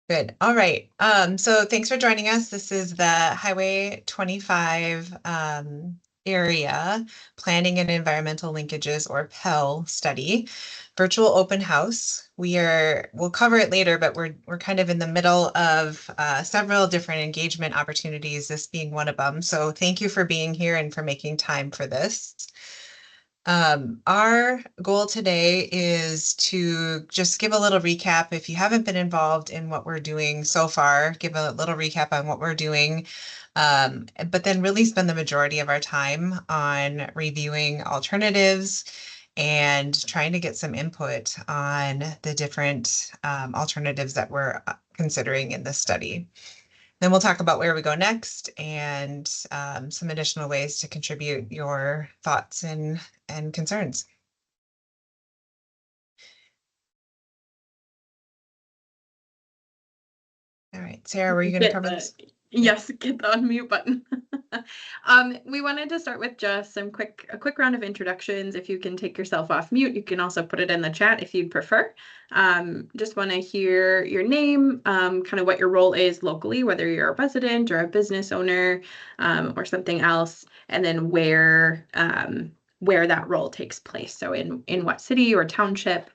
Good. All right. So thanks for joining us. This is the Highway 25 area Planning and Environmental Linkages, or PEL study, virtual open house. We'll cover it later, but we're kind of in the middle of several different engagement opportunities, this being one of them. So thank you for being here and for making time for this. Our goal today is to just give a little recap. If you haven't been involved in what we're doing so far, give a little recap on what we're doing, but then really spend the majority of our time on reviewing alternatives and trying to get some input on the different alternatives that we're considering in this study. Then we'll talk about where we go next and some additional ways to contribute your thoughts and concerns. All right, Sarah, were you going to cover this? Yes, get the unmute button. We wanted to start with just a quick round of introductions. If you can take yourself off mute, you can also put it in the chat if you'd prefer. Just want to hear your name, kind of what your role is locally, whether you're a resident or a business owner, or something else, and then where that role takes place. So in what city or township.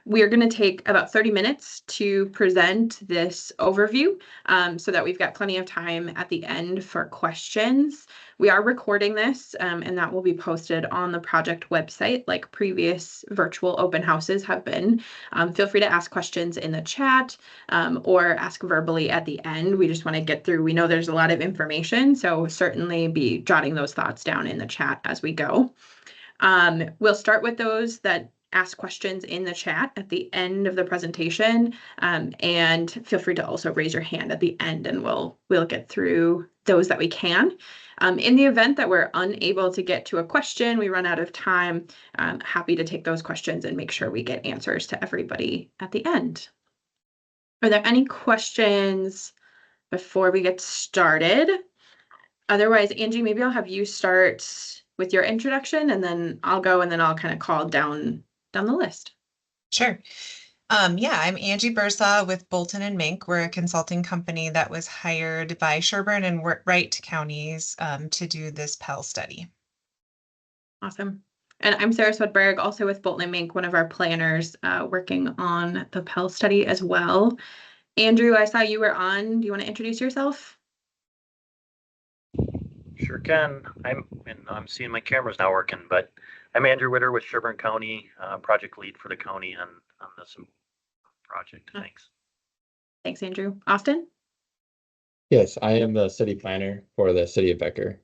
We are going to take about 30 minutes to present this overview so that we've got plenty of time at the end for questions. We are recording this and that will be posted on the project website like previous virtual open houses have been. Feel free to ask questions in the chat or ask verbally at the end. We just want to get through. We know there's a lot of information, so certainly be jotting those thoughts down in the chat as we go. We'll start with those that ask questions in the chat at the end of the presentation, and feel free to also raise your hand at the end and we'll get through those that we can. In the event that we're unable to get to a question, we run out of time, happy to take those questions and make sure we get answers to everybody at the end. Are there any questions before we get started? Otherwise, Angie, maybe I'll have you start with your introduction and then I'll go and then I'll kind of call down the list. Sure. Yeah, I'm Angie Bursaw with Bolton and Mink. We're a consulting company that was hired by Sherburne and Wright counties to do this PEL study. Awesome. And I'm Sarah Swedberg, also with Bolton and Mink, one of our planners working on the PEL study as well. Andrew, I saw you were on. Do you want to introduce yourself? Sure can. I'm seeing my camera's now working, but I'm Andrew Witter with Sherburne County, project lead for the county on this project. Thanks. Thanks, Andrew. Austin? Yes, I am the city planner for the city of Becker.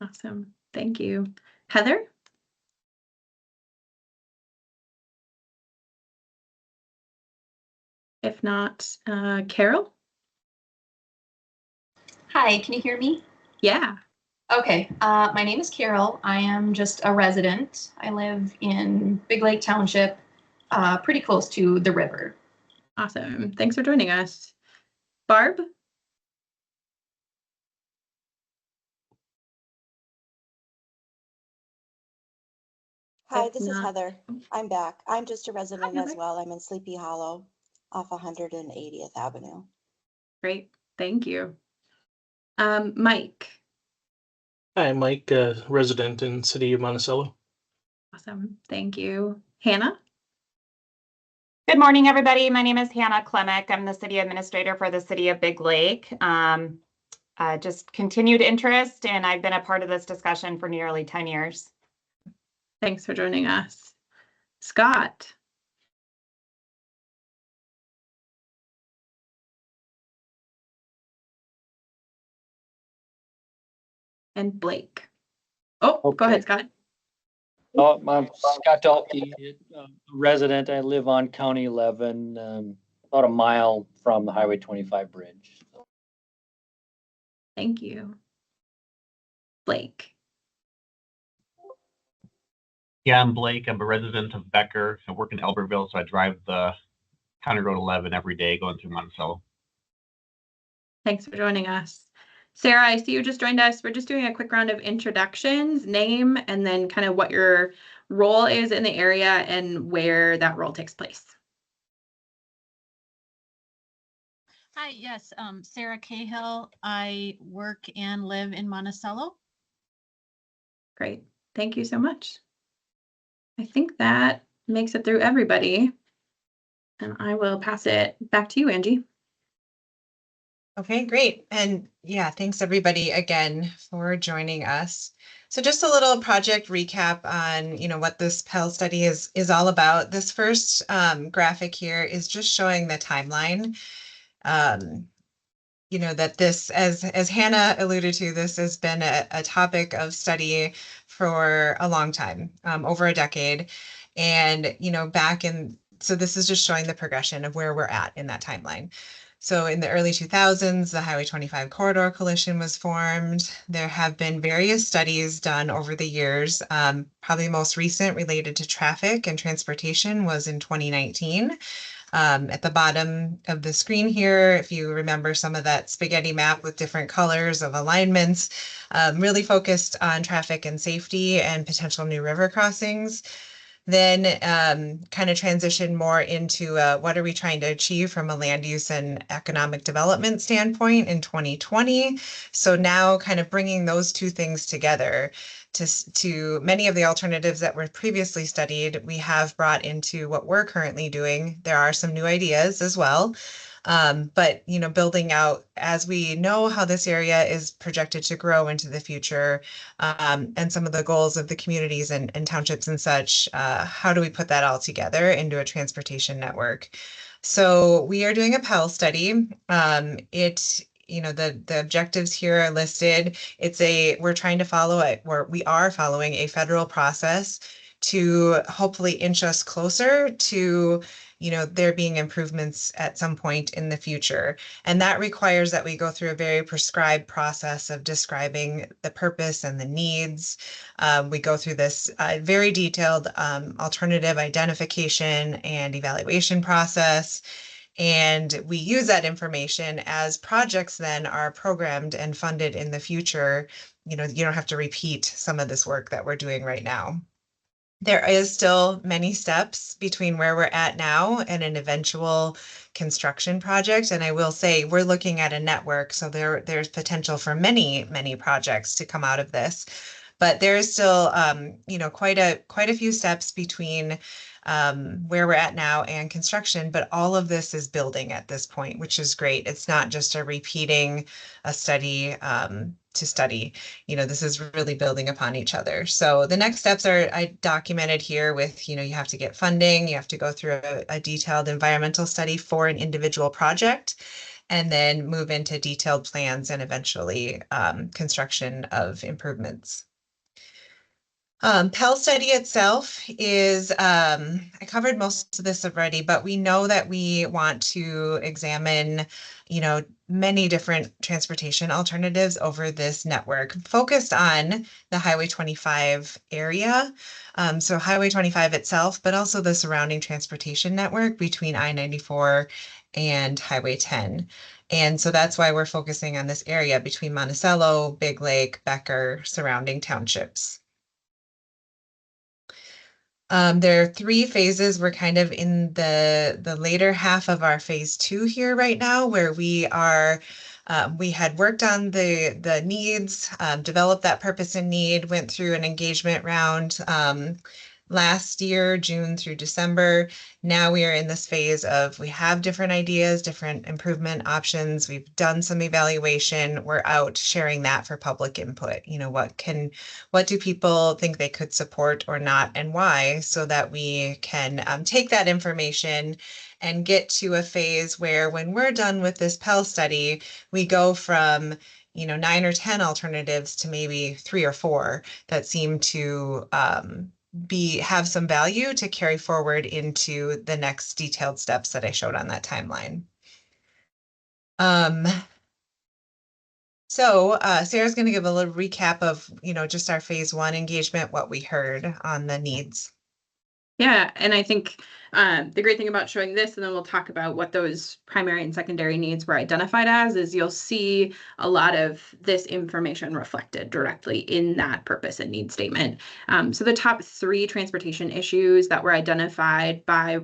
Awesome. Thank you. Heather? If not, Carol? Hi, can you hear me? Yeah. Okay, my name is Carol. I am just a resident. I live in Big Lake Township, pretty close to the river. Awesome. Thanks for joining us. Barb? Hi, this is Heather. I'm back. I'm just a resident as well. I'm in Sleepy Hollow off 180th Avenue. Great. Thank you. Mike? Hi, Mike, resident in City of Monticello. Awesome. Thank you. Hannah? Good morning, everybody. My name is Hannah Klemek. I'm the city administrator for the city of Big Lake. Just continued interest, and I've been a part of this discussion for nearly 10 years. Thanks for joining us. Scott? And Blake. Oh, okay. Go ahead, Scott. Oh, I'm Scott Dalkey, resident. I live on County 11, about a mile from the Highway 25 bridge. Thank you. Blake. Yeah, I'm Blake. I'm a resident of Becker. I work in Elberville, so I drive the County Road 11 every day going through Monticello. Thanks for joining us. Sarah, I see you just joined us. We're just doing a quick round of introductions, name, and then kind of what your role is in the area and where that role takes place. Hi, yes, Sarah Cahill. I work and live in Monticello. Great. Thank you so much. I think that makes it through everybody. And I will pass it back to you, Angie. Okay, great. And yeah, thanks everybody again for joining us. So just a little project recap on, what this PEL study is all about. This first graphic here is just showing the timeline. That this, as Hannah alluded to, this has been a topic of study for a long time, over a decade. And, so this is just showing the progression of where we're at in that timeline. So in the early 2000s, the Highway 25 Corridor Coalition was formed. There have been various studies done over the years. Probably most recent related to traffic and transportation was in 2019. At the bottom of the screen here, if you remember some of that spaghetti map with different colors of alignments, really focused on traffic and safety and potential new river crossings. Then kind of transition more into what are we trying to achieve from a land use and economic development standpoint in 2020. So now kind of bringing those two things together to many of the alternatives that were previously studied, we have brought into what we're currently doing. There are some new ideas as well. But building out as we know how this area is projected to grow into the future, and some of the goals of the communities and townships and such, how do we put that all together into a transportation network? So we are doing a PEL study. The objectives here are listed. We're trying to follow it, or we are following a federal process to hopefully inch us closer to there being improvements at some point in the future. And that requires that we go through a very prescribed process of describing the purpose and the needs. We go through this very detailed alternative identification and evaluation process. And we use that information as projects then are programmed and funded in the future. You don't have to repeat some of this work that we're doing right now. There is still many steps between where we're at now and an eventual construction project. And I will say we're looking at a network, so there's potential for many, many projects to come out of this. But there is still, quite a few steps between where we're at now and construction. But all of this is building at this point, which is great. It's not just a repeating a study to study. This is really building upon each other. So the next steps are I documented here with, you have to get funding, you have to go through a detailed environmental study for an individual project, and then move into detailed plans and eventually construction of improvements. PEL study itself is, I covered most of this already, but we know that we want to examine, many different transportation alternatives over this network, focused on the Highway 25 area. So Highway 25 itself, but also the surrounding transportation network between I-94 and Highway 10. And so that's why we're focusing on this area between Monticello, Big Lake, Becker, surrounding townships. There are 3 phases. We're kind of in the later half of our phase 2 here right now, where we had worked on the needs, developed that purpose and need, went through an engagement round last year, June through December. Now we are in this phase of we have different ideas, different improvement options. We've done some evaluation. We're out sharing that for public input. What do people think they could support or not, and why, so that we can take that information and get to a phase where when we're done with this PEL study, we go from 9 or 10 alternatives to maybe 3 or 4 that seem to have some value to carry forward into the next detailed steps that I showed on that timeline. So Sarah's going to give a little recap of, just our phase 1 engagement, what we heard on the needs. Yeah, and I think the great thing about showing this, and then we'll talk about what those primary and secondary needs were identified as, is you'll see a lot of this information reflected directly in that purpose and need statement. So the top 3 transportation issues that were identified by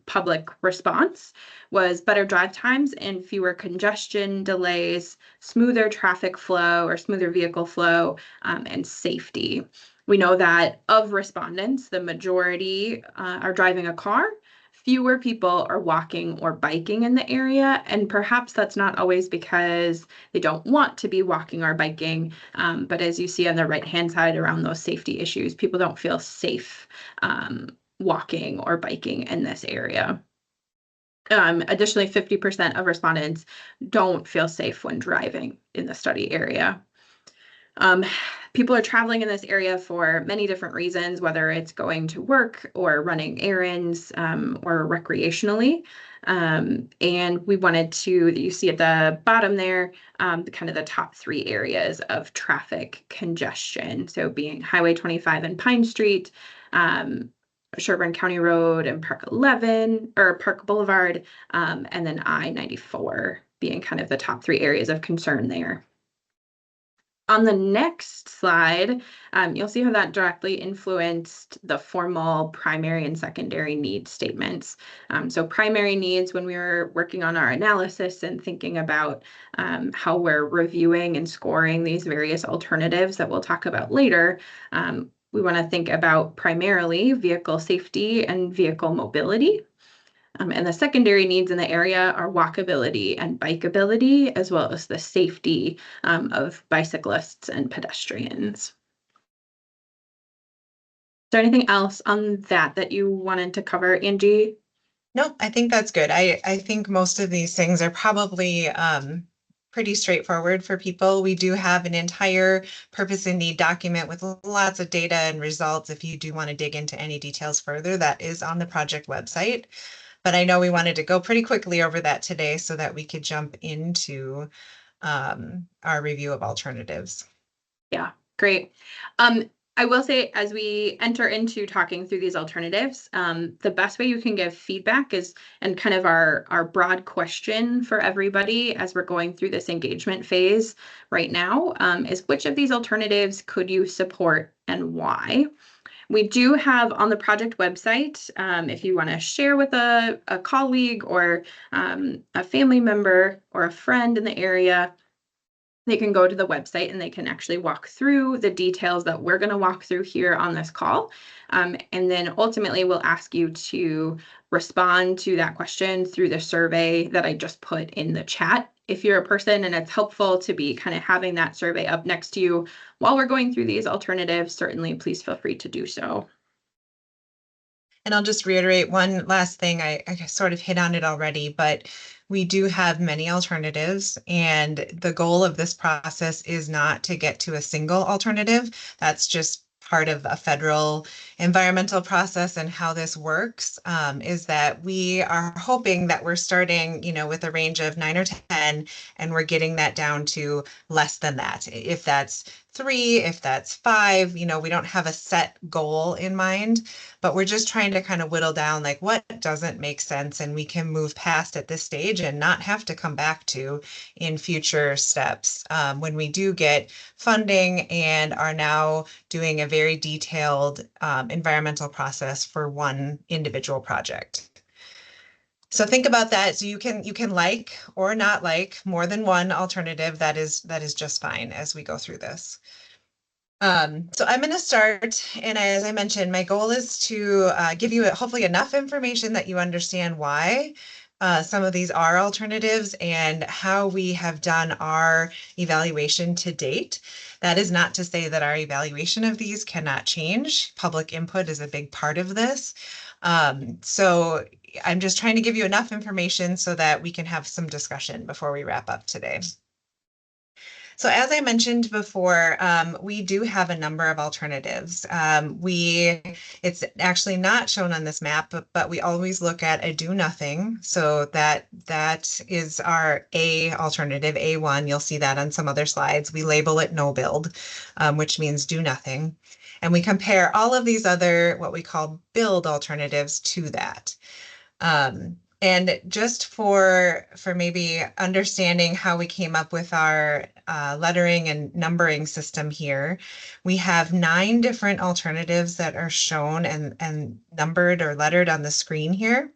public response was better drive times and fewer congestion delays, smoother traffic flow or smoother vehicle flow, and safety. We know that of respondents, the majority are driving a car. Fewer people are walking or biking in the area, and perhaps that's not always because they don't want to be walking or biking, but as you see on the right-hand side around those safety issues, people don't feel safe walking or biking in this area. Additionally, 50% of respondents don't feel safe when driving in the study area. People are traveling in this area for many different reasons, whether it's going to work or running errands or recreationally. And we wanted to, you see at the bottom there, kind of the top 3 areas of traffic congestion. So being Highway 25 and Pine Street, Sherburne County Road and Park 11 or Park Boulevard, and then I-94 being kind of the top 3 areas of concern there. On the next slide, you'll see how that directly influenced the formal primary and secondary need statements. So primary needs, when we were working on our analysis and thinking about how we're reviewing and scoring these various alternatives that we'll talk about later, we want to think about primarily vehicle safety and vehicle mobility. And the secondary needs in the area are walkability and bikeability, as well as the safety of bicyclists and pedestrians. Is there anything else on that you wanted to cover, Angie? No, I think that's good. I think most of these things are probably pretty straightforward for people. We do have an entire purpose and need document with lots of data and results. If you do want to dig into any details further, that is on the project website. But I know we wanted to go pretty quickly over that today so that we could jump into our review of alternatives. Yeah, great. I will say, as we enter into talking through these alternatives, the best way you can give feedback is, and kind of our broad question for everybody as we're going through this engagement phase right now, is which of these alternatives could you support and why? We do have on the project website, if you want to share with a colleague or a family member or a friend in the area, they can go to the website and they can actually walk through the details that we're going to walk through here on this call. And then ultimately we'll ask you to respond to that question through the survey that I just put in the chat. If you're a person and it's helpful to be kind of having that survey up next to you while we're going through these alternatives, certainly please feel free to do so. And I'll just reiterate one last thing. I sort of hit on it already, but we do have many alternatives, and the goal of this process is not to get to a single alternative. That's just part of a federal environmental process, and how this works is that we are hoping that we're starting, with a range of 9 or 10, and we're getting that down to less than that. If that's 3, if that's 5, we don't have a set goal in mind, but we're just trying to kind of whittle down like what doesn't make sense, and we can move past at this stage and not have to come back to in future steps when we do get funding and are now doing a very detailed environmental process for one individual project. So think about that. So you can like or not like more than one alternative. That is just fine as we go through this. So I'm going to start, and as I mentioned, my goal is to give you hopefully enough information that you understand why some of these are alternatives and how we have done our evaluation to date. That is not to say that our evaluation of these cannot change. Public input is a big part of this. So I'm just trying to give you enough information so that we can have some discussion before we wrap up today. So as I mentioned before, we do have a number of alternatives. It's actually not shown on this map, but we always look at a do nothing. So that is our A alternative, A1. You'll see that on some other slides. We label it no build, which means do nothing. And we compare all of these other, what we call build alternatives to that. And just for maybe understanding how we came up with our lettering and numbering system here, we have 9 different alternatives that are shown and numbered or lettered on the screen here.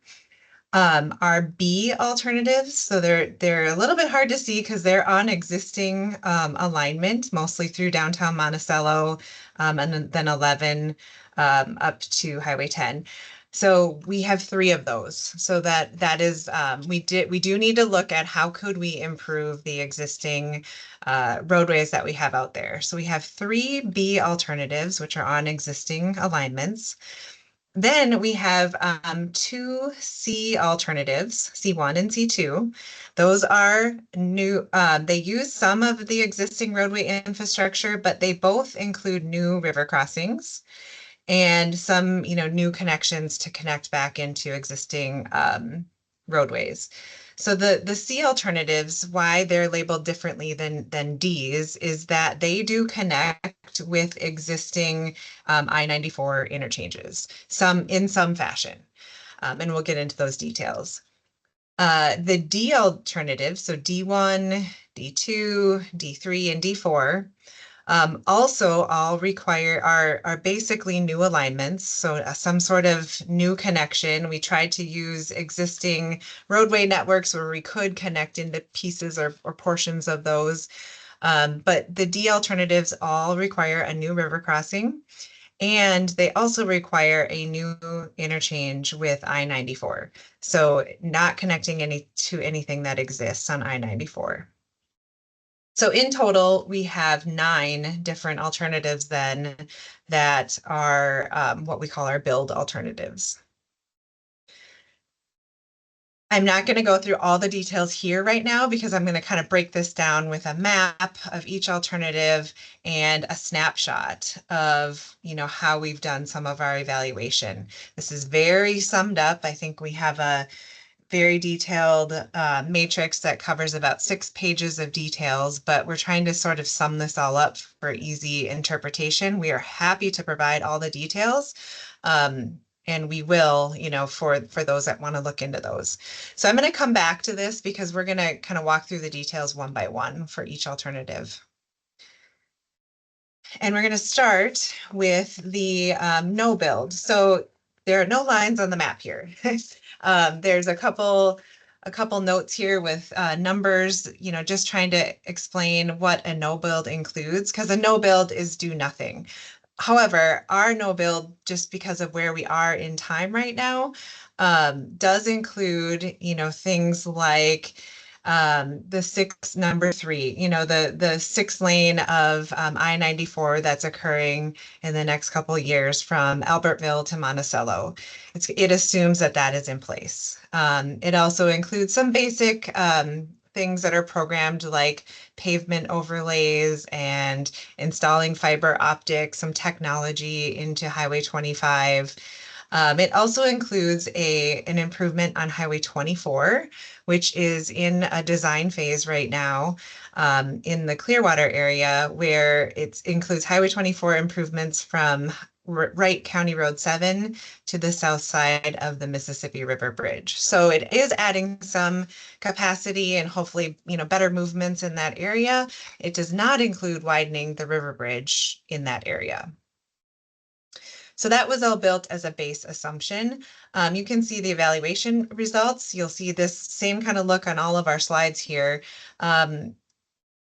Our B alternatives, so they're a little bit hard to see because they're on existing alignment, mostly through downtown Monticello, and then 11 up to Highway 10. So we have 3 of those. So that is we do need to look at how could we improve the existing roadways that we have out there. So we have 3 B alternatives, which are on existing alignments. Then we have 2 C alternatives, C1 and C2. Those are new, they use some of the existing roadway infrastructure, but they both include new river crossings and some, new connections to connect back into existing roadways. So the C alternatives, why they're labeled differently than D's, is that they do connect with existing I-94 interchanges, in some fashion. And we'll get into those details. The D alternatives, so D1, D2, D3, and D4, also all are basically new alignments, so some sort of new connection. We tried to use existing roadway networks where we could connect into pieces or portions of those. But the D alternatives all require a new river crossing, and they also require a new interchange with I-94. So not connecting to anything that exists on I-94. So in total, we have 9 different alternatives then that are what we call our build alternatives. I'm not going to go through all the details here right now because I'm going to kind of break this down with a map of each alternative and a snapshot of, how we've done some of our evaluation. This is very summed up. I think we have a very detailed matrix that covers about 6 pages of details, but we're trying to sort of sum this all up for easy interpretation. We are happy to provide all the details, and we will, for those that want to look into those. So I'm going to come back to this because we're going to kind of walk through the details one by one for each alternative. And we're going to start with the no build. So there are no lines on the map here. There's a couple notes here with numbers, just trying to explain what a no build includes, because a no build is do nothing. However, our no build, just because of where we are in time right now, does include, things like number 3, the 6 lane of I-94 that's occurring in the next couple of years from Albertville to Monticello. It assumes that is in place. It also includes some basic things that are programmed like pavement overlays and installing fiber optics, some technology into Highway 25. It also includes an improvement on Highway 24, which is in a design phase right now in the Clearwater area, where it includes Highway 24 improvements from Wright County Road 7 to the south side of the Mississippi River Bridge. So it is adding some capacity and hopefully, better movements in that area. It does not include widening the river bridge in that area. So that was all built as a base assumption. You can see the evaluation results. You'll see this same kind of look on all of our slides here.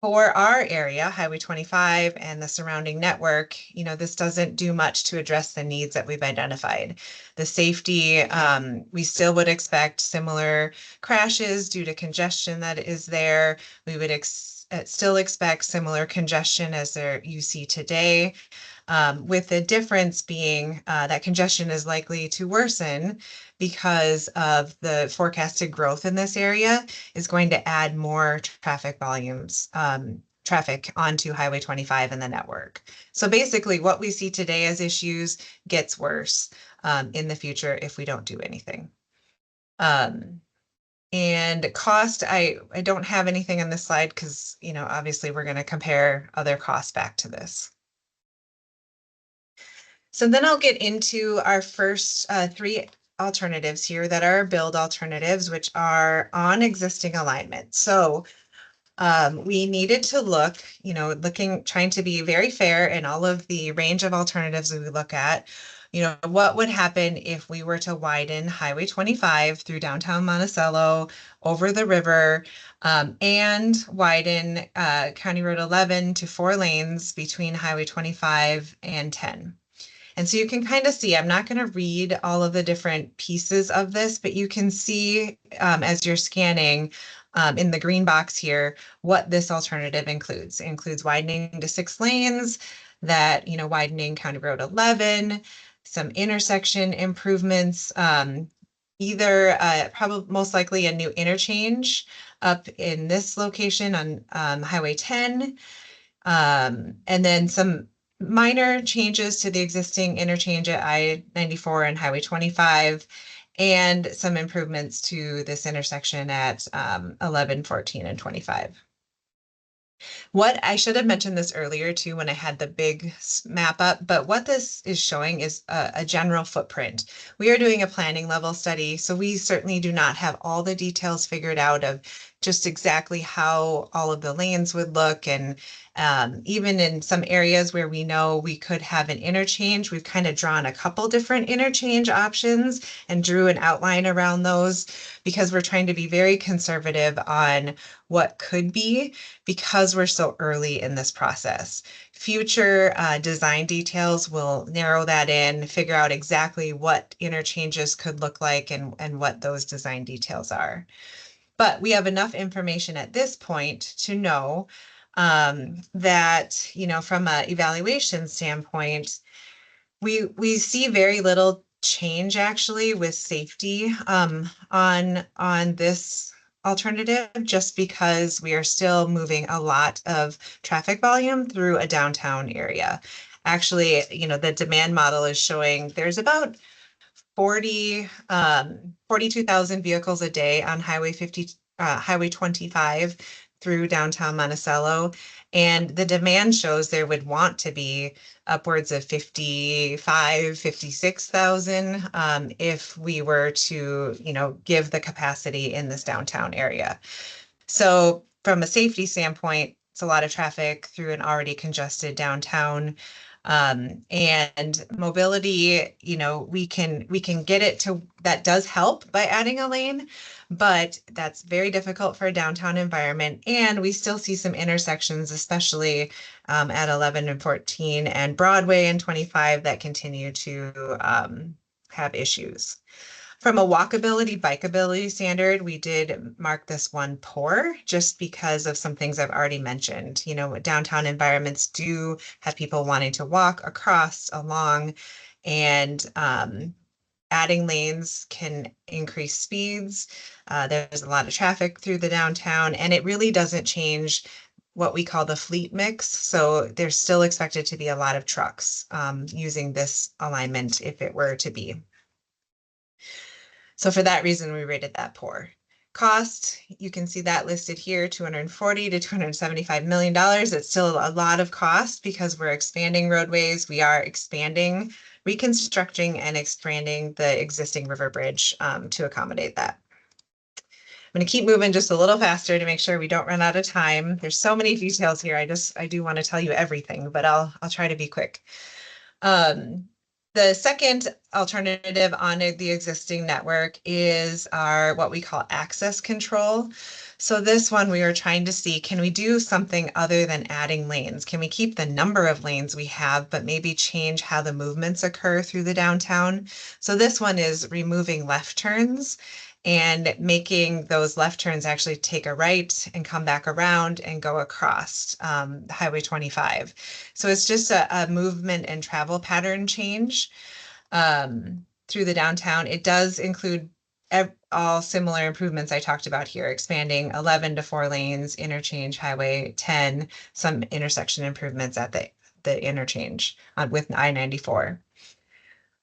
For our area, Highway 25 and the surrounding network, this doesn't do much to address the needs that we've identified. The safety, we still would expect similar crashes due to congestion that is there. We would still expect similar congestion as you see today. With the difference being that congestion is likely to worsen because of the forecasted growth in this area is going to add more traffic volumes, traffic onto Highway 25 and the network. So basically what we see today as issues gets worse in the future if we don't do anything. And cost, I don't have anything on this slide because, obviously we're going to compare other costs back to this. So then I'll get into our first three alternatives here that are build alternatives, which are on existing alignment. So we needed to look, trying to be very fair in all of the range of alternatives we look at. What would happen if we were to widen Highway 25 through downtown Monticello over the river, and widen County Road 11 to 4 lanes between Highway 25 and 10. And so you can kind of see, I'm not going to read all of the different pieces of this, but you can see as you're scanning in the green box here, what this alternative includes. It includes widening to 6 lanes, that, widening County Road 11, some intersection improvements, either probably most likely a new interchange up in this location on Highway 10, and then some minor changes to the existing interchange at I-94 and Highway 25, and some improvements to this intersection at 11, 14, and 25. What I should have mentioned this earlier too when I had the big map up, but what this is showing is a general footprint. We are doing a planning level study, so we certainly do not have all the details figured out of just exactly how all of the lanes would look. And even in some areas where we know we could have an interchange, we've kind of drawn a couple different interchange options and drew an outline around those, because we're trying to be very conservative on what could be, because we're so early in this process. Future design details will narrow that in, figure out exactly what interchanges could look like and what those design details are. But we have enough information at this point to know that, from an evaluation standpoint, we see very little change actually with safety on this alternative, just because we are still moving a lot of traffic volume through a downtown area. Actually, the demand model is showing there's about 42,000 vehicles a day on Highway 25 through downtown Monticello. And the demand shows there would want to be upwards of 56,000 if we were to, give the capacity in this downtown area. So from a safety standpoint, it's a lot of traffic through an already congested downtown. And mobility, we can get it to, that does help by adding a lane, but that's very difficult for a downtown environment. And we still see some intersections, especially at 11 and 14 and Broadway and 25, that continue to have issues. From a walkability, bikeability standard, we did mark this one poor, just because of some things I've already mentioned. Downtown environments do have people wanting to walk across, along, and adding lanes can increase speeds. There's a lot of traffic through the downtown, and it really doesn't change what we call the fleet mix. So there's still expected to be a lot of trucks using this alignment if it were to be. So for that reason, we rated that poor. Cost, you can see that listed here, $240 to $275 million. It's still a lot of cost because we're expanding roadways. We are expanding, reconstructing, and expanding the existing river bridge to accommodate that. I'm going to keep moving just a little faster to make sure we don't run out of time. There's so many details here. I do want to tell you everything, but I'll try to be quick. The second alternative on the existing network is our what we call access control. So this one, we are trying to see, can we do something other than adding lanes? Can we keep the number of lanes we have, but maybe change how the movements occur through the downtown? So this one is removing left turns and making those left turns actually take a right and come back around and go across Highway 25. So it's just a movement and travel pattern change through the downtown. It does include all similar improvements I talked about here, expanding 11 to 4 lanes, interchange Highway 10, some intersection improvements at the interchange with I-94.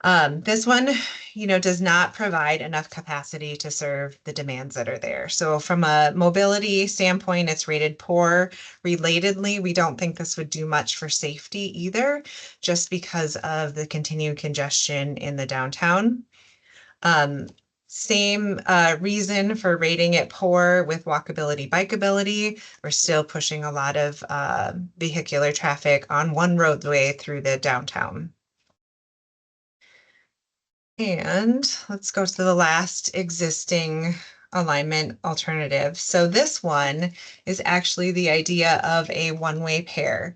This one, does not provide enough capacity to serve the demands that are there. So from a mobility standpoint, it's rated poor. Relatedly, we don't think this would do much for safety either, just because of the continued congestion in the downtown. Um, Same reason for rating it poor with walkability, bikeability. We're still pushing a lot of vehicular traffic on one roadway through the downtown. And let's go to the last existing alignment alternative. So this one is actually the idea of a one-way pair.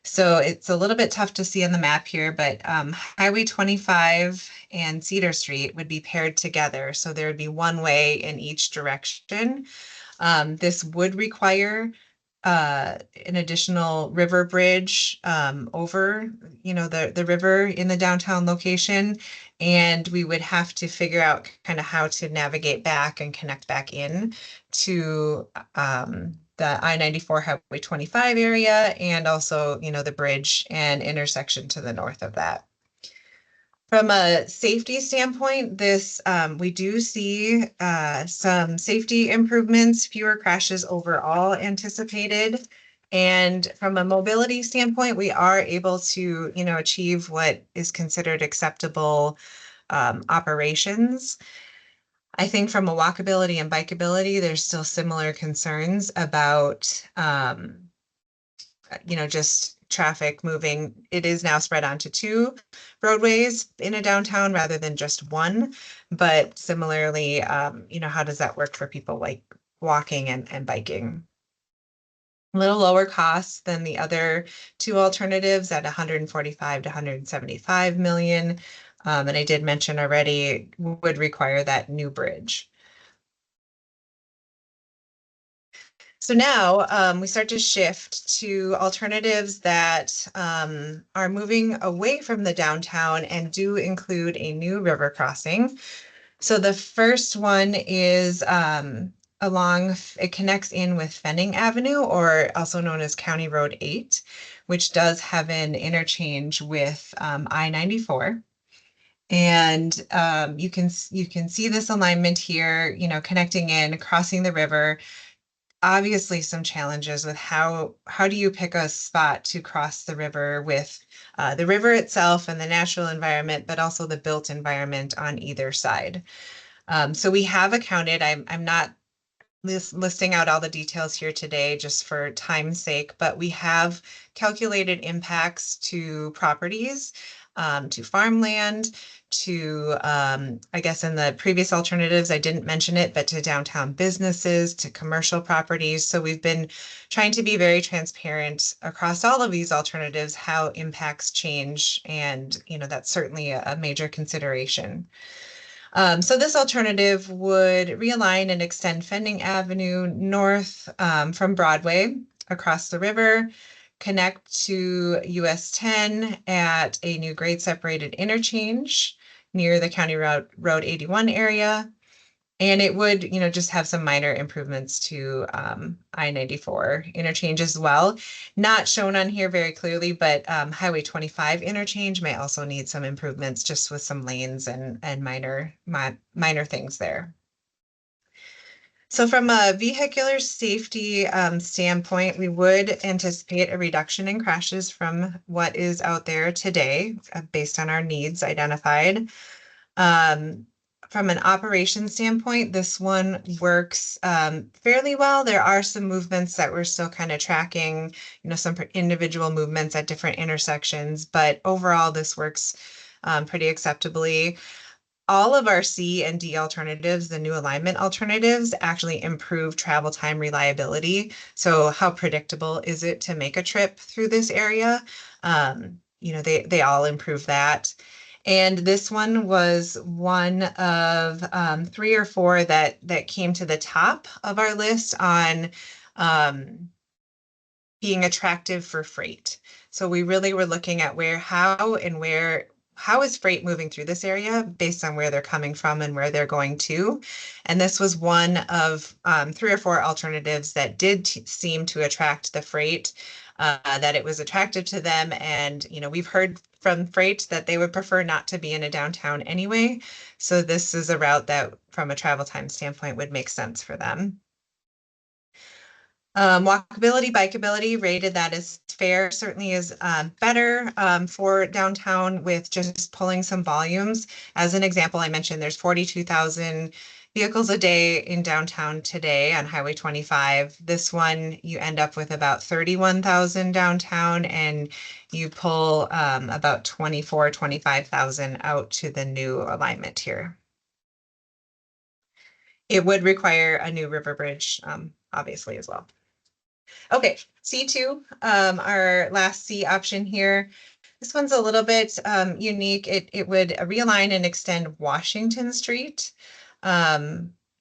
So it's a little bit tough to see on the map here, but Highway 25 and Cedar Street would be paired together. So there would be one way in each direction. This would require an additional river bridge over, the river in the downtown location. And we would have to figure out kind of how to navigate back and connect back in to the I-94 Highway 25 area and also, the bridge and intersection to the north of that. From a safety standpoint, we do see some safety improvements, fewer crashes overall anticipated. And from a mobility standpoint, we are able to, achieve what is considered acceptable operations. I think from a walkability and bikeability, there's still similar concerns about just traffic moving. It is now spread onto 2 roadways in a downtown rather than just one. But similarly, how does that work for people like walking and biking? A little lower cost than the other 2 alternatives at 145 to 175 million. And I did mention already would require that new bridge. So now we start to shift to alternatives that are moving away from the downtown and do include a new river crossing. So the first one is it connects in with Fenning Avenue, or also known as County Road 8, which does have an interchange with I-94. And you can see this alignment here, connecting in, crossing the river. Obviously some challenges with how do you pick a spot to cross the river with the river itself and the natural environment, but also the built environment on either side. So we have accounted, I'm not listing out all the details here today just for time's sake, but we have calculated impacts to properties, to farmland, to, I guess in the previous alternatives, I didn't mention it, but to downtown businesses, to commercial properties. So we've been trying to be very transparent across all of these alternatives, how impacts change. And, that's certainly a major consideration. So this alternative would realign and extend Fenning Avenue north from Broadway across the river, connect to US 10 at a new grade separated interchange near the County Road 81 area. And it would, just have some minor improvements to I-94 interchange as well. Not shown on here very clearly, but Highway 25 interchange may also need some improvements just with some lanes and minor things there. So from a vehicular safety standpoint, we would anticipate a reduction in crashes from what is out there today based on our needs identified. From an operation standpoint, this one works fairly well. There are some movements that we're still kind of tracking, some individual movements at different intersections, but overall this works pretty acceptably. All of our C and D alternatives, the new alignment alternatives, actually improve travel time reliability. So how predictable is it to make a trip through this area? They all improve that. And this one was one of 3 or 4 that came to the top of our list on being attractive for freight. So we really were looking at how is freight moving through this area based on where they're coming from and where they're going to. And this was one of 3 or 4 alternatives that did seem to attract the freight, that it was attractive to them. And, we've heard from freight that they would prefer not to be in a downtown anyway. So this is a route that from a travel time standpoint would make sense for them. Walkability, bikeability rated that as fair, certainly is better for downtown with just pulling some volumes. As an example, I mentioned there's 42,000 vehicles a day in downtown today on Highway 25. This one, you end up with about 31,000 downtown, and you pull about 25,000 out to the new alignment here. It would require a new river bridge, obviously, as well. Okay, C2, our last C option here. This one's a little bit unique. It would realign and extend Washington Street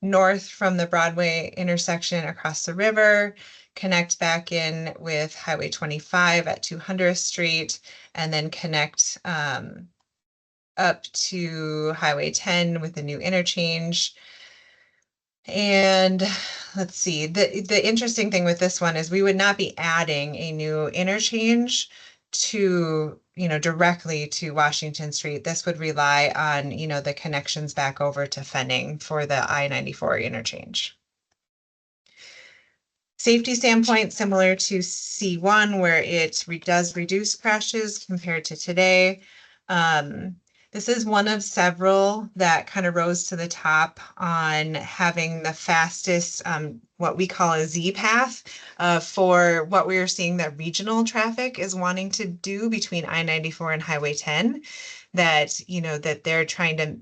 north from the Broadway intersection across the river, connect back in with Highway 25 at 200th Street, and then connect up to Highway 10 with a new interchange. And let's see, the interesting thing with this one is we would not be adding a new interchange to, directly to Washington Street. This would rely on, the connections back over to Fenning for the I-94 interchange. Safety standpoint, similar to C1, where it does reduce crashes compared to today. This is one of several that kind of rose to the top on having the fastest, what we call a Z path for what we are seeing that regional traffic is wanting to do between I-94 and Highway 10, that, that they're trying to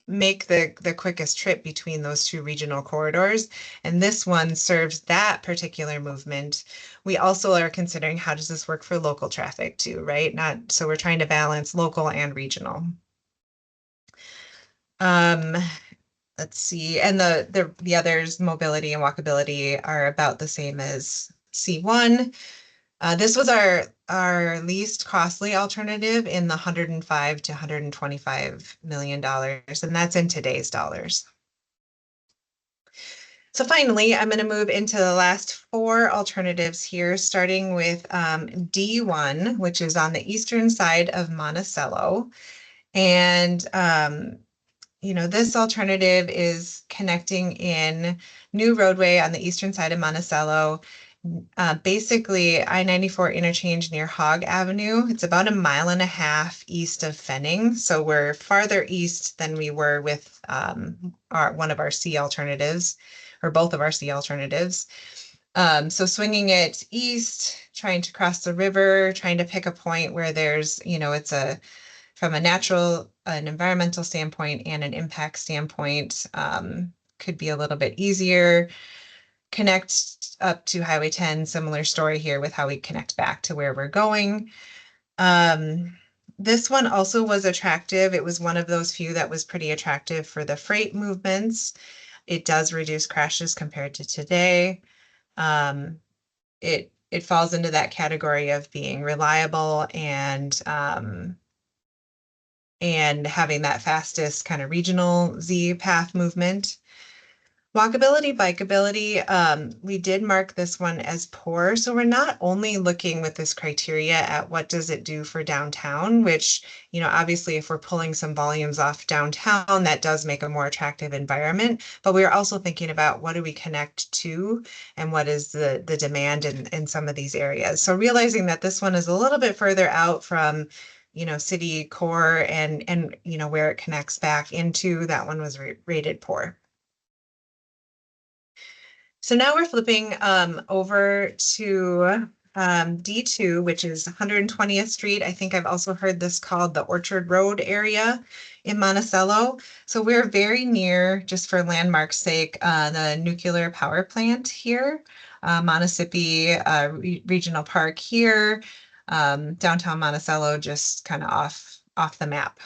make the quickest trip between those two regional corridors. And this one serves that particular movement. We also are considering how does this work for local traffic too, right? So we're trying to balance local and regional. Let's see, and the others, mobility and walkability, are about the same as C1. This was our least costly alternative in the $105 to $125 million, and that's in today's dollars. So finally, I'm going to move into the last four alternatives here, starting with D1, which is on the eastern side of Monticello. And this alternative is connecting in new roadway on the eastern side of Monticello. Basically, I-94 interchange near Hogg Avenue. It's about 1.5 miles east of Fenning. So we're farther east than we were with one of our C alternatives, or both of our C alternatives. So swinging it east, trying to cross the river, trying to pick a point where there's, it's from a natural, an environmental standpoint and an impact standpoint, could be a little bit easier. Connect up to Highway 10, similar story here with how we connect back to where we're going. This one also was attractive. It was one of those few that was pretty attractive for the freight movements. It does reduce crashes compared to today. It falls into that category of being reliable and having that fastest kind of regional Z path movement. Walkability, bikeability, we did mark this one as poor. So we're not only looking with this criteria at what does it do for downtown, which, obviously if we're pulling some volumes off downtown, that does make a more attractive environment. But we're also thinking about what do we connect to and what is the demand in some of these areas. So realizing that this one is a little bit further out from city core and where it connects back into, that one was rated poor. So now we're flipping over to D2, which is 120th Street. I think I've also heard this called the Orchard Road area in Monticello. So we're very near, just for landmark's sake, the nuclear power plant here, Montissippi Regional Park here, downtown Monticello, just kind of off the map.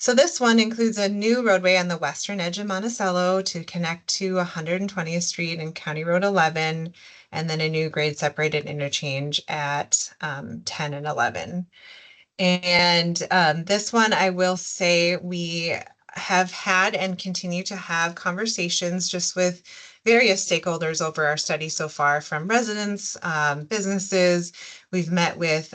So this one includes a new roadway on the western edge of Monticello to connect to 120th Street and County Road 11, and then a new grade separated interchange at 10 and 11. And this one, I will say, we have had and continue to have conversations just with various stakeholders over our study so far, from residents, businesses. We've met with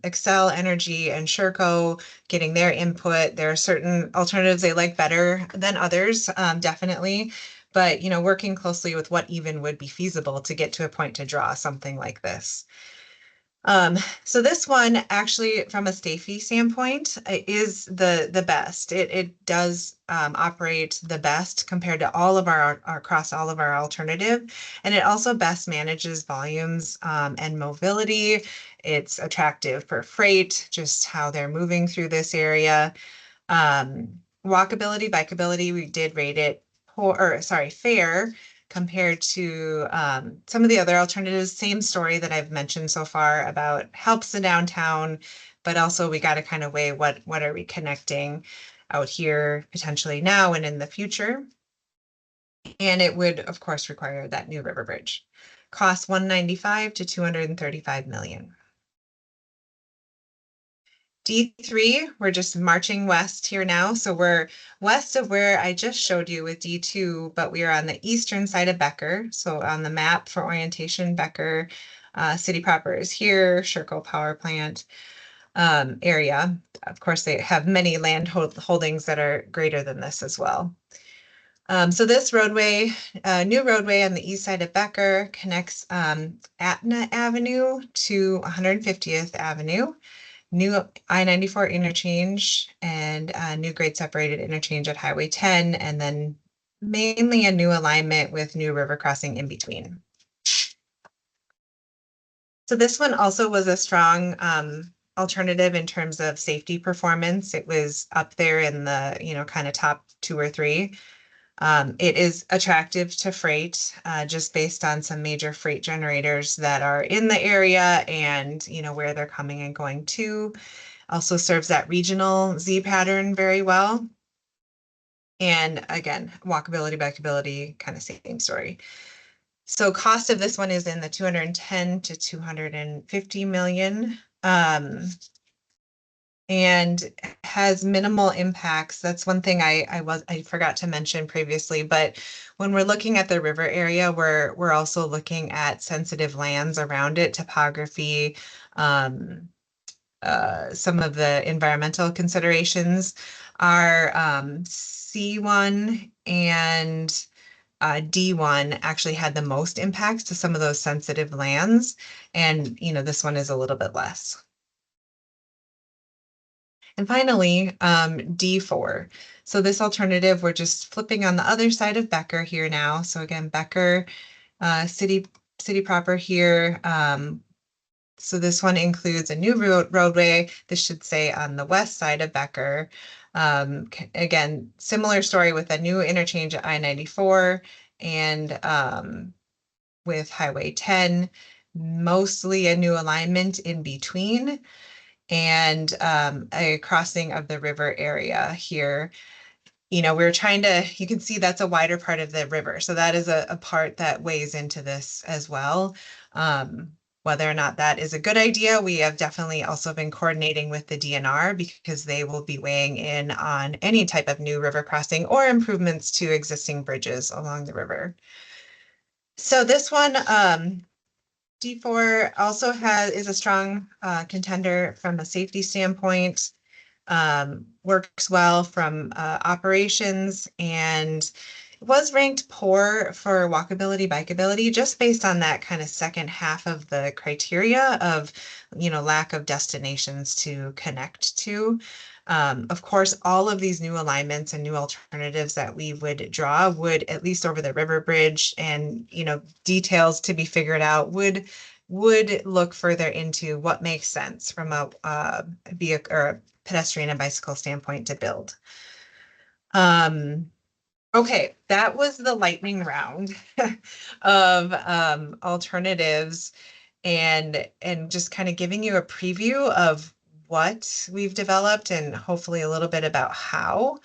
Excel Energy and Sherco, getting their input. There are certain alternatives they like better than others, definitely. But, working closely with what even would be feasible to get to a point to draw something like this. So this one actually, from a safety standpoint, is the best. It does operate the best compared to all of our across all of our alternative, and it also best manages volumes and mobility. It's attractive for freight, just how they're moving through this area. Walkability, bikeability, we did rate it fair compared to some of the other alternatives. Same story that I've mentioned so far about helps the downtown, but also we got to kind of weigh what are we connecting out here potentially now and in the future. And it would, of course, require that new river bridge. Cost 195 to 235 million. D3, we're just marching west here now. So we're west of where I just showed you with D2, but we are on the eastern side of Becker. So on the map for orientation, Becker city proper is here, Sherco power plant area. Of course, they have many land holdings that are greater than this as well. So this roadway, new roadway on the east side of Becker, connects Atna Avenue to 150th Avenue. New I-94 interchange and new grade separated interchange at Highway 10, and then mainly a new alignment with new river crossing in between. So this one also was a strong alternative in terms of safety performance. It was up there in the, kind of top 2 or 3. It is attractive to freight just based on some major freight generators that are in the area and, where they're coming and going to. Also serves that regional Z pattern very well. And again, walkability, bikeability, kind of same story. So cost of this one is in the 210 to 250 million. And has minimal impacts. That's one thing I forgot to mention previously, but when we're looking at the river area, we're also looking at sensitive lands around it, topography, some of the environmental considerations are C1 and D1 actually had the most impacts to some of those sensitive lands. And, this one is a little bit less. And finally, D4. So this alternative, we're just flipping on the other side of Becker here now. So again, Becker city proper here. So this one includes a new roadway. This should say on the west side of Becker. Again, similar story with a new interchange at I-94 and with Highway 10, mostly a new alignment in between and a crossing of the river area here. We're trying to, you can see that's a wider part of the river. So that is a part that weighs into this as well. Whether or not that is a good idea, we have definitely also been coordinating with the DNR because they will be weighing in on any type of new river crossing or improvements to existing bridges along the river. So this one, D4 also is a strong contender from a safety standpoint, works well from operations, and was ranked poor for walkability, bikeability, just based on that kind of second half of the criteria of, lack of destinations to connect to. Of course, all of these new alignments and new alternatives that we would draw would, at least over the river bridge and, details to be figured out, would look further into what makes sense from a vehicle or a pedestrian and bicycle standpoint to build. Okay, that was the lightning round of alternatives and just kind of giving you a preview of what we've developed and hopefully a little bit about how.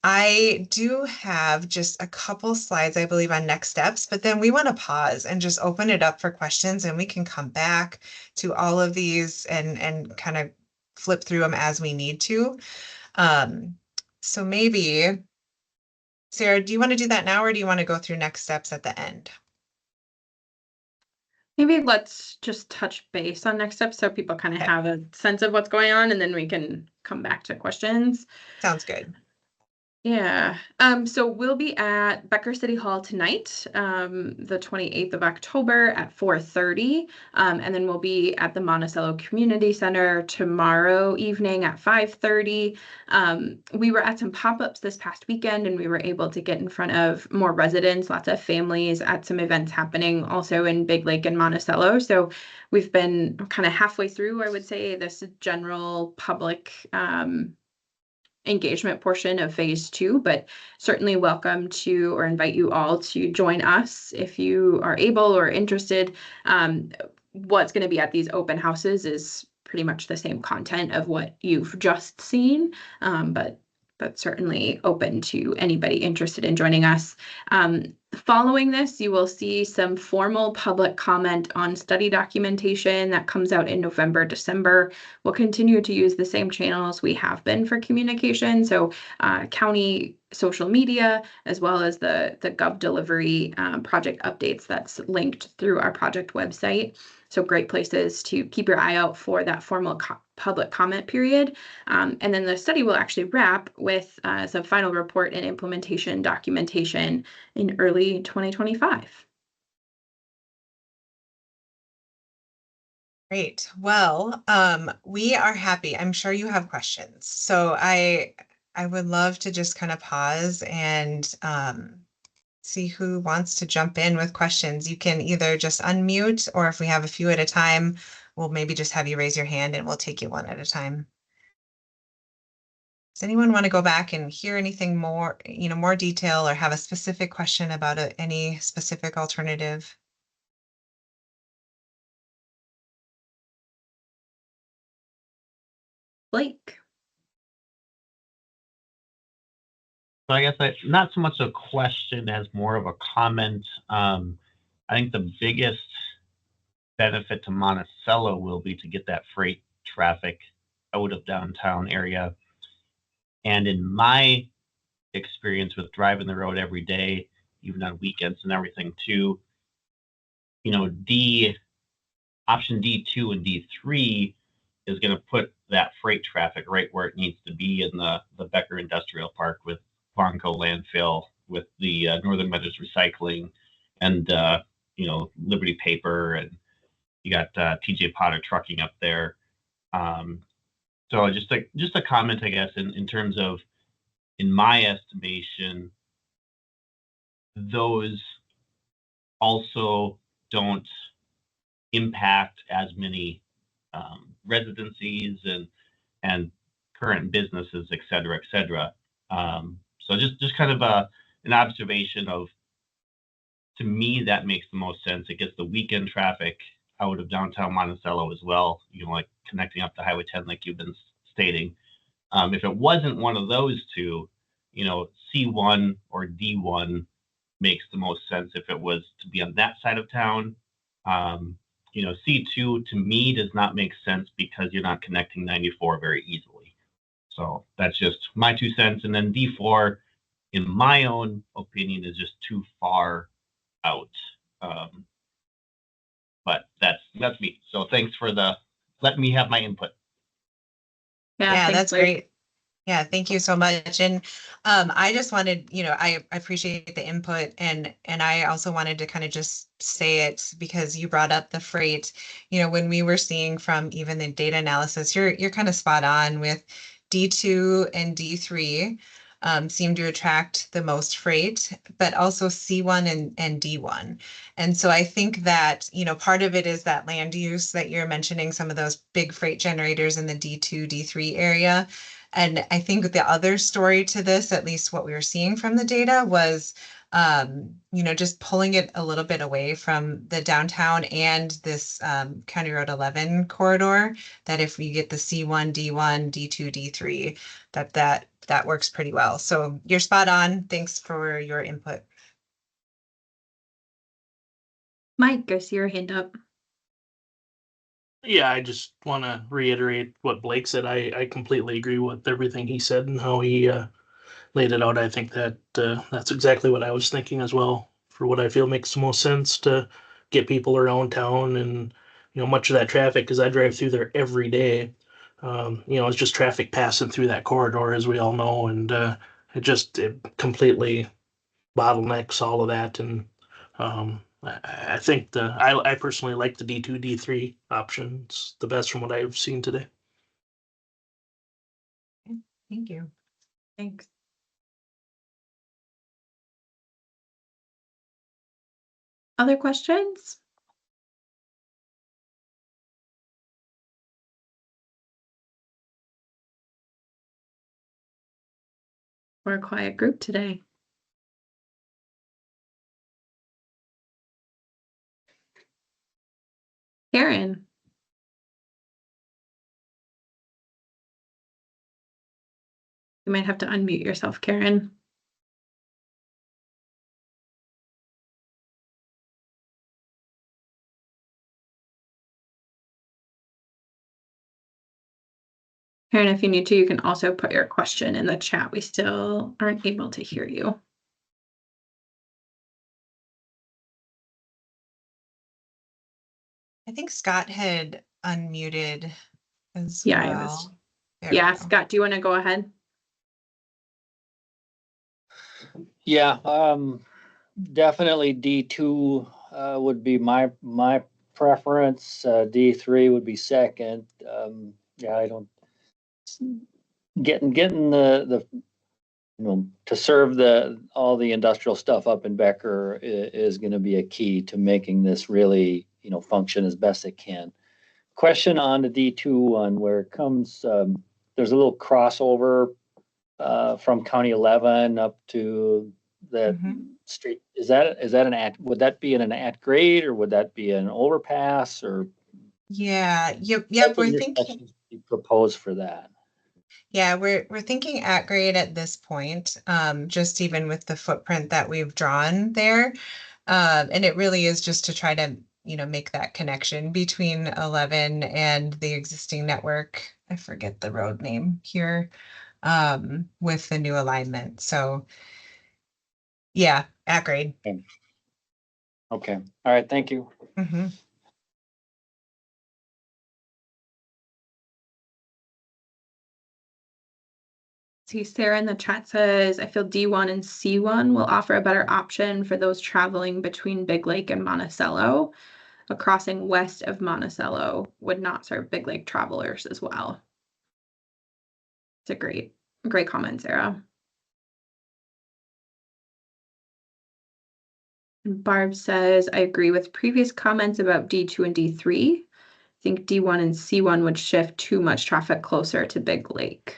I do have just a couple slides, I believe, on next steps, but then we want to pause and just open it up for questions, and we can come back to all of these and kind of flip through them as we need to. So maybe, Sarah, do you want to do that now or do you want to go through next steps at the end? Maybe let's just touch base on next steps so people kind of Okay. have a sense of what's going on, and then we can come back to questions. Sounds good. Yeah. So we'll be at Becker City Hall tonight, the 28th of October at 4:30. And then we'll be at the Monticello Community Center tomorrow evening at 5:30. We were at some pop-ups this past weekend and we were able to get in front of more residents, lots of families at some events happening also in Big Lake and Monticello. So we've been kind of halfway through, I would say, this general public engagement portion of phase 2, but certainly welcome to or invite you all to join us if you are able or interested. What's going to be at these open houses is pretty much the same content of what you've just seen, but certainly open to anybody interested in joining us. Following this, you will see some formal public comment on study documentation that comes out in November, December. We'll continue to use the same channels we have been for communication. So county social media, as well as the Gov Delivery project updates that's linked through our project website. So great places to keep your eye out for that formal public comment period. And then the study will actually wrap with some final report and implementation documentation in early 2025. Great. Well, we are happy. I'm sure you have questions. So I would love to just kind of pause and see who wants to jump in with questions. You can either just unmute, or if we have a few at a time, we'll maybe just have you raise your hand and we'll take you one at a time. Does anyone want to go back and hear anything more, more detail, or have a specific question about any specific alternative? Blake. So I guess not so much a question as more of a comment. I think the biggest benefit to Monticello will be to get that freight traffic out of downtown area. And in my experience with driving the road every day, even on weekends and everything too, option D2 and D3 is going to put that freight traffic right where it needs to be in the Becker Industrial Park with Bonco landfill, with the Northern Meadows Recycling, and Liberty Paper, and you got TJ Potter Trucking up there. So just a comment, I guess, in terms of, in my estimation, those also don't impact as many residencies and current businesses, et cetera, et cetera. So just kind of an observation of, to me, that makes the most sense. It gets the weekend traffic out of downtown Monticello as well, like connecting up to Highway 10, like you've been stating. If it wasn't one of those two, C1 or D1 makes the most sense if it was to be on that side of town. C2 to me does not make sense because you're not connecting 94 very easily. So that's just my 2 cents. And then D4, in my own opinion, is just too far out. But that's me. So thanks for letting me have my input. Yeah, that's great. Yeah, thank you so much. And I just wanted, I appreciate the input, and I also wanted to kind of just say it because you brought up the freight. When we were seeing from even the data analysis, you're kind of spot on with D2 and D3 seem to attract the most freight, but also C1 and D1. And so I think that, part of it is that land use that you're mentioning, some of those big freight generators in the D2, D3 area. And I think the other story to this, at least what we were seeing from the data, was, just pulling it a little bit away from the downtown and this County Road 11 corridor, that if we get the C1, D1, D2, D3, that works pretty well. So you're spot on. Thanks for your input. Mike, I see your hand up. Yeah, I just want to reiterate what Blake said. I completely agree with everything he said and how he laid it out, I think that that's exactly what I was thinking as well. For what I feel makes the most sense to get people around town, and much of that traffic, because I drive through there every day. It's just traffic passing through that corridor, as we all know, and it completely bottlenecks all of that. And I think I personally like the D2, D3 option. It's the best from what I've seen today. Thank you. Thanks. Other questions? We're a quiet group today. Karen. You might have to unmute yourself, Karen. Karen, if you need to, you can also put your question in the chat. We still aren't able to hear you. I think Scott had unmuted as Yeah, well. There we yeah, go. Scott, do you want to go ahead? Yeah, definitely D2 would be my preference. D3 would be second. Yeah, I don't getting the to serve all the industrial stuff up in Becker is going to be a key to making this really function as best it can. Question on the D2 one, where it comes, there's a little crossover from County 11 up to that street. Is that would that be in an at grade, or would that be an overpass, or Yeah, yep, what we're thinking. intersections you propose for that? Yeah, we're thinking at grade at this point, just even with the footprint that we've drawn there. And it really is just to try to, make that connection between 11 and the existing network. I forget the road name here, with the new alignment. So yeah, at grade. Okay. All right. Thank you. Mm-hmm. See, Sarah in the chat says, I feel D1 and C1 will offer a better option for those traveling between Big Lake and Monticello. A crossing west of Monticello would not serve Big Lake travelers as well. It's a great comment, Sarah. And Barb says, I agree with previous comments about D2 and D3. I think D1 and C1 would shift too much traffic closer to Big Lake.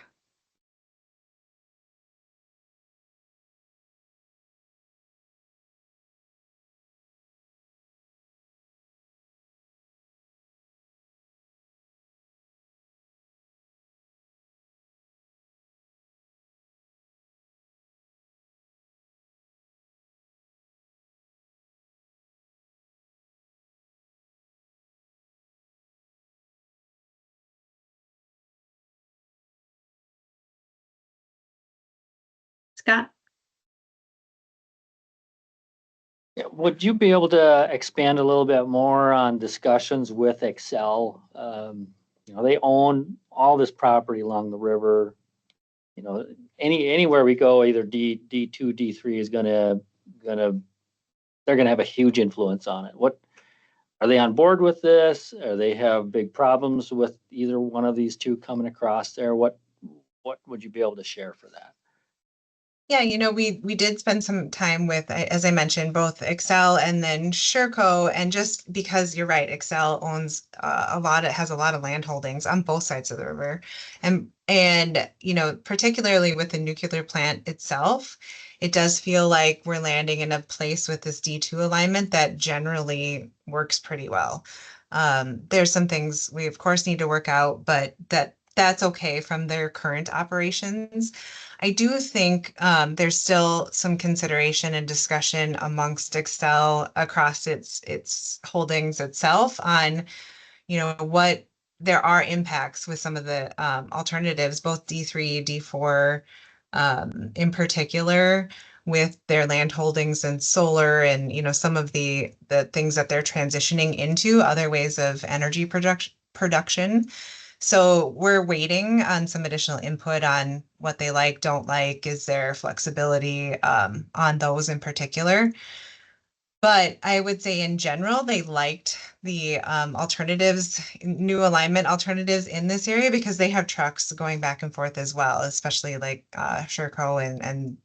Scott? Would you be able to expand a little bit more on discussions with Excel? They own all this property along the river. Anywhere we go, either D2, D3 is they're gonna have a huge influence on it. What are they on board with this? Or they have big problems with either one of these two coming across there? What would you be able to share for that? Yeah, we did spend some time with, as I mentioned, both Excel and then Sureco, and just because you're right, Excel owns it has a lot of land holdings on both sides of the river, and particularly with the nuclear plant itself, it does feel like we're landing in a place with this D2 alignment that generally works pretty well. There's some things we of course need to work out, but that's okay from their current operations. I do think there's still some consideration and discussion amongst Excel across its holdings itself on, what there are impacts with some of the alternatives, both D3, D4, in particular with their land holdings and solar and, some of the things that they're transitioning into other ways of energy production. So we're waiting on some additional input on what they like, don't like, is there flexibility on those in particular. But I would say in general, they liked the alternatives, new alignment alternatives in this area because they have trucks going back and forth as well, especially like Sherco and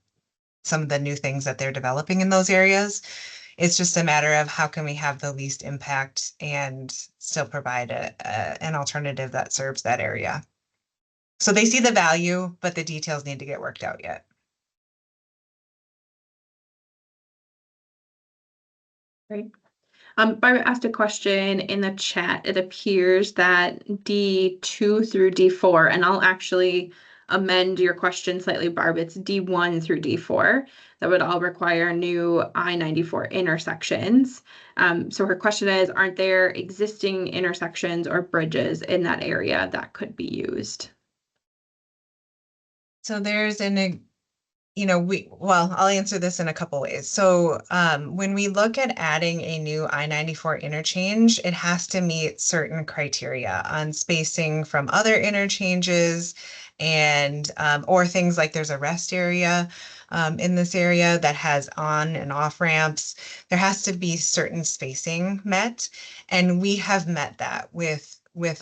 some of the new things that they're developing in those areas. It's just a matter of how can we have the least impact and still provide an alternative that serves that area. So they see the value, but the details need to get worked out yet. Great. Barbara asked a question in the chat. It appears that D2 through D4, and I'll actually amend your question slightly, Barb. It's D1 through D4 that would all require new I-94 intersections. So her question is, aren't there existing intersections or bridges in that area that could be used? So there's I'll answer this in a couple ways. So when we look at adding a new I-94 interchange, it has to meet certain criteria on spacing from other interchanges and or things like there's a rest area in this area that has on and off ramps. There has to be certain spacing met, and we have met that with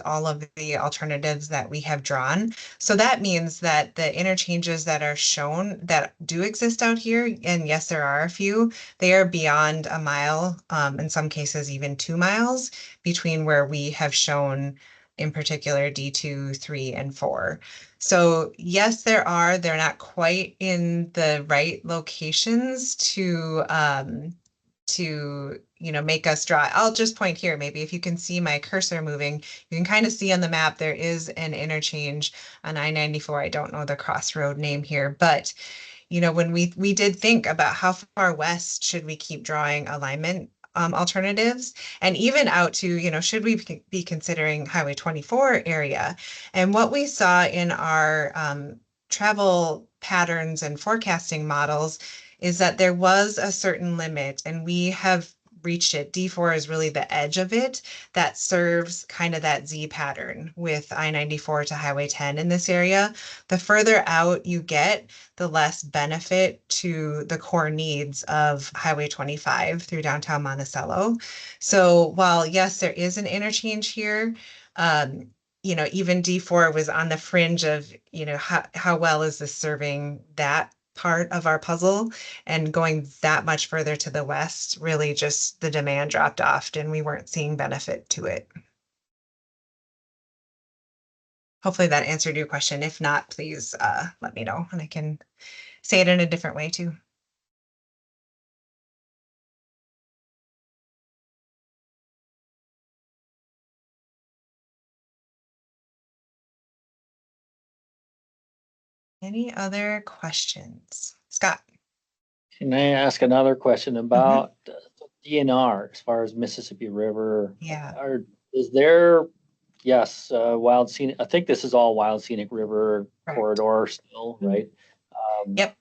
all of the alternatives that we have drawn. So that means that the interchanges that are shown that do exist out here, and yes, there are a few, they are beyond a mile, in some cases even 2 miles between where we have shown in particular D2, 3, and 4. So yes, they're not quite in the right locations to make us draw. I'll just point here, maybe if you can see my cursor moving, you can kind of see on the map there is an interchange on I-94. I don't know the crossroad name here, but when we did think about how far west should we keep drawing alignment alternatives, and even out to, should we be considering Highway 24 area? And what we saw in our travel patterns and forecasting models is that there was a certain limit, and we have reached it. D4 is really the edge of it that serves kind of that Z pattern with I-94 to Highway 10 in this area. The further out you get, the less benefit to the core needs of Highway 25 through downtown Monticello. So while yes, there is an interchange here, even D4 was on the fringe of, how well is this serving that part of our puzzle, and going that much further to the west, really just the demand dropped off and we weren't seeing benefit to it. Hopefully that answered your question. If not, please let me know and I can say it in a different way too. Any other questions? Scott? Can I ask another question about DNR as far as Mississippi River? Yeah. Is there, yes, wild scenic, I think this is all wild scenic river Correct. corridor still, right? Yep.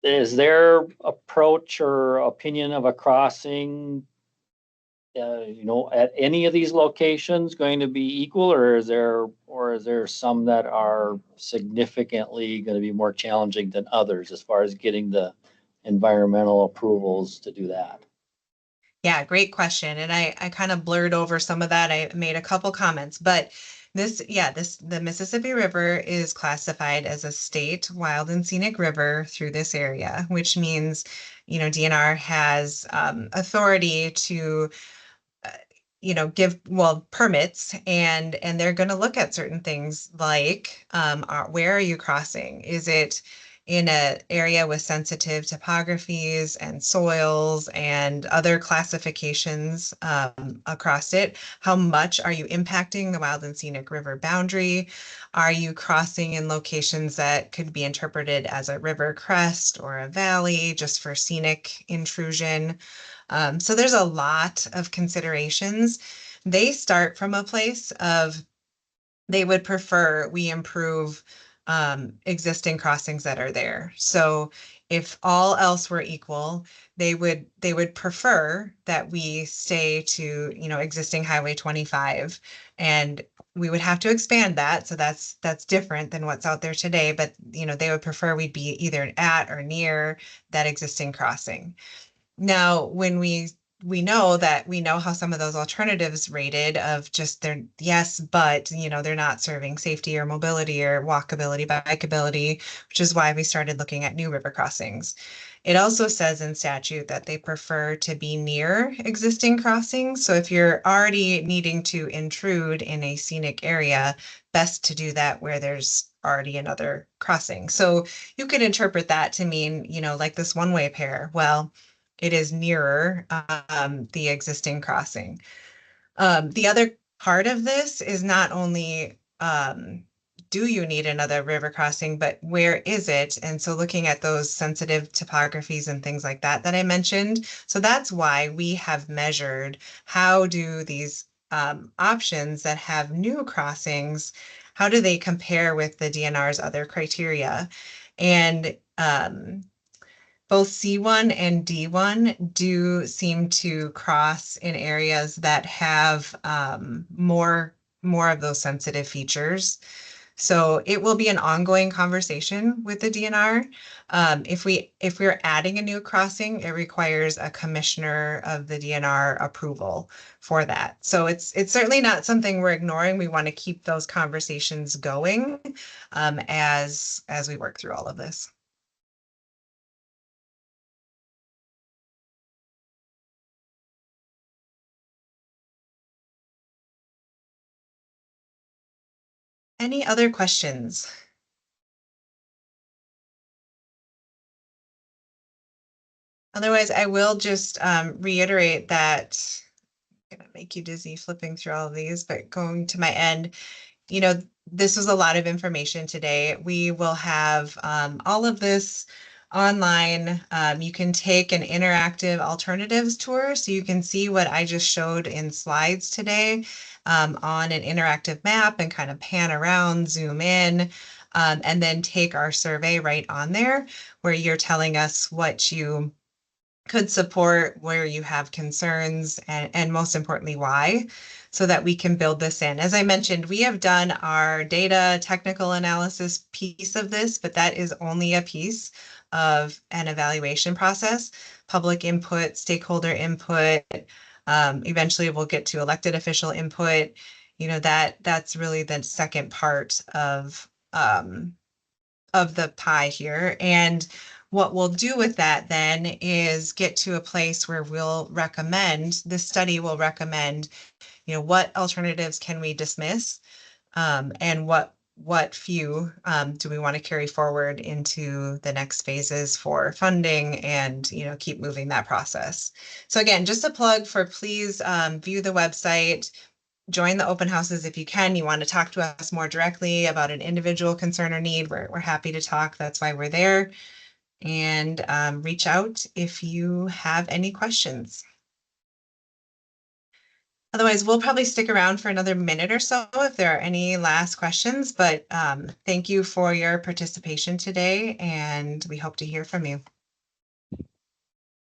Is their approach or opinion of a crossing, at any of these locations going to be equal, or is there some that are significantly going to be more challenging than others as far as getting the environmental approvals to do that? Yeah, great question. And I kind of blurred over some of that. I made a couple comments, but the Mississippi River is classified as a state wild and scenic river through this area, which means, DNR has authority to give permits, and they're going to look at certain things like where are you crossing? Is it in an area with sensitive topographies and soils and other classifications across it? How much are you impacting the wild and scenic river boundary? Are you crossing in locations that could be interpreted as a river crest or a valley just for scenic intrusion? So there's a lot of considerations. They start from a place of they would prefer we improve existing crossings that are there. So if all else were equal, they would prefer that we stay to, existing Highway 25, and we would have to expand that. So that's different than what's out there today, but they would prefer we'd be either at or near that existing crossing. Now, when we know how some of those alternatives rated of just they're yes, but they're not serving safety or mobility or walkability, bikeability, which is why we started looking at new river crossings. It also says in statute that they prefer to be near existing crossings. So if you're already needing to intrude in a scenic area, best to do that where there's already another crossing. So you could interpret that to mean, like this one-way pair. Well, it is nearer the existing crossing. The other part of this is not only do you need another river crossing, but where is it? And so looking at those sensitive topographies and things like that I mentioned. So that's why we have measured how do these options that have new crossings, how do they compare with the DNR's other criteria? And both C1 and D1 do seem to cross in areas that have more of those sensitive features. So it will be an ongoing conversation with the DNR. If we're adding a new crossing, it requires a commissioner of the DNR approval for that. So it's certainly not something we're ignoring. We want to keep those conversations going as we work through all of this. Any other questions? Otherwise, I will just reiterate that I'm going to make you dizzy flipping through all of these, but going to my end, this was a lot of information today. We will have all of this online. You can take an interactive alternatives tour, so you can see what I just showed in slides today on an interactive map and kind of pan around, zoom in, and then take our survey right on there where you're telling us what you could support, where you have concerns, and most importantly, why, so that we can build this in. As I mentioned, we have done our data technical analysis piece of this, but that is only a piece of an evaluation process. Public input, stakeholder input, eventually we'll get to elected official input. That's really the second part of the pie here. And what we'll do with that then is get to a place where the study will recommend, what alternatives can we dismiss, and what few do we want to carry forward into the next phases for funding and, keep moving that process. So again, just a plug for please view the website, join the open houses if you can. You want to talk to us more directly about an individual concern or need, we're happy to talk. That's why we're there. And reach out if you have any questions. Otherwise, we'll probably stick around for another minute or so if there are any last questions, but thank you for your participation today, and we hope to hear from you.